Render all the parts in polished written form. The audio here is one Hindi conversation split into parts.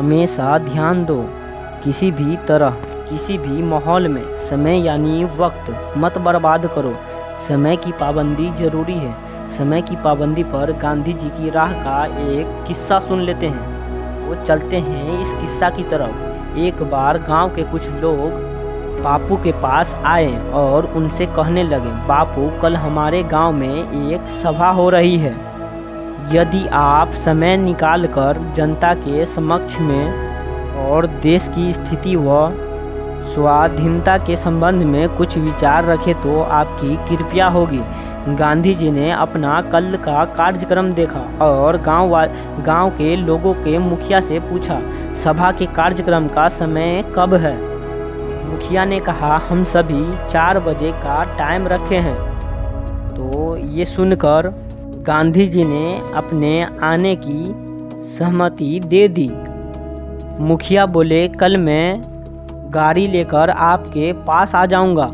हमेशा ध्यान दो, किसी भी तरह किसी भी माहौल में समय यानी वक्त मत बर्बाद करो। समय की पाबंदी जरूरी है। समय की पाबंदी पर गांधी जी की राह का एक किस्सा सुन लेते हैं। वो चलते हैं इस किस्सा की तरफ। एक बार गांव के कुछ लोग बापू के पास आए और उनसे कहने लगे, बापू, कल हमारे गांव में एक सभा हो रही है। यदि आप समय निकालकर जनता के समक्ष में और देश की स्थिति व स्वाधीनता के संबंध में कुछ विचार रखें तो आपकी कृपया होगी। गांधी जी ने अपना कल का कार्यक्रम देखा और गांव के लोगों के मुखिया से पूछा, सभा के कार्यक्रम का समय कब है? मुखिया ने कहा, हम सभी 4 बजे का टाइम रखे हैं। तो ये सुनकर गांधी जी ने अपने आने की सहमति दे दी। मुखिया बोले, कल मैं गाड़ी लेकर आपके पास आ जाऊंगा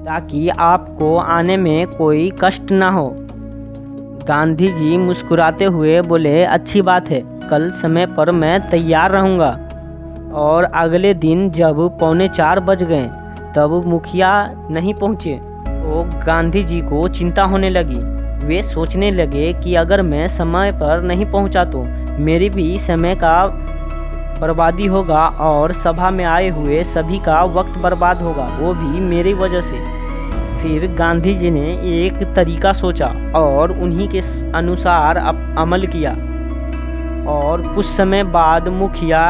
ताकि आपको आने में कोई कष्ट ना हो। गांधी जी मुस्कुराते हुए बोले, अच्छी बात है, कल समय पर मैं तैयार रहूंगा। और अगले दिन जब 3:45 बज गए तब मुखिया नहीं पहुंचे तो गांधी जी को चिंता होने लगी। वे सोचने लगे कि अगर मैं समय पर नहीं पहुंचा तो मेरी भी समय का बर्बादी होगा और सभा में आए हुए सभी का वक्त बर्बाद होगा, वो भी मेरी वजह से। फिर गांधी जी ने एक तरीका सोचा और उन्हीं के अनुसार अमल किया। और कुछ समय बाद मुखिया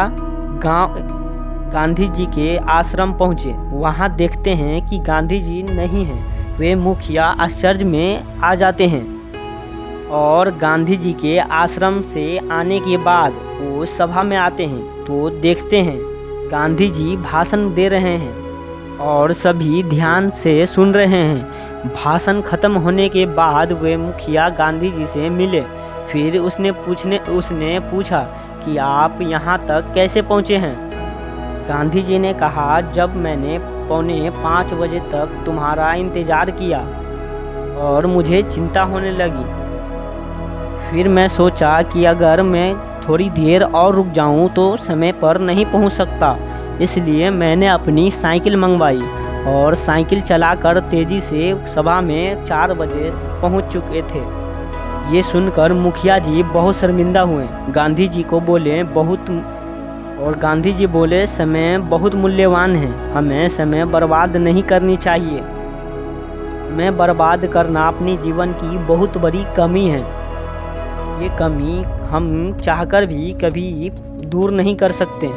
गांधी जी के आश्रम पहुँचे। वहाँ देखते हैं कि गांधी जी नहीं हैं। वे मुखिया आश्चर्य में आ जाते हैं और गांधी जी के आश्रम से आने के बाद वो सभा में आते हैं तो देखते हैं गांधी जी भाषण दे रहे हैं और सभी ध्यान से सुन रहे हैं। भाषण खत्म होने के बाद वे मुखिया गांधी जी से मिले। फिर उसने पूछा कि आप यहाँ तक कैसे पहुँचे हैं? गांधी जी ने कहा, जब मैंने 4:45 बजे तक तुम्हारा इंतज़ार किया और मुझे चिंता होने लगी। फिर मैं सोचा कि अगर मैं थोड़ी देर और रुक जाऊं तो समय पर नहीं पहुंच सकता, इसलिए मैंने अपनी साइकिल मंगवाई और साइकिल चलाकर तेज़ी से सभा में 4 बजे पहुंच चुके थे। ये सुनकर मुखिया जी बहुत शर्मिंदा हुए। गांधी जी बोले, समय बहुत मूल्यवान है, हमें समय बर्बाद नहीं करनी चाहिए। समय बर्बाद करना अपनी जीवन की बहुत बड़ी कमी है। ये कमी हम चाहकर भी कभी दूर नहीं कर सकते।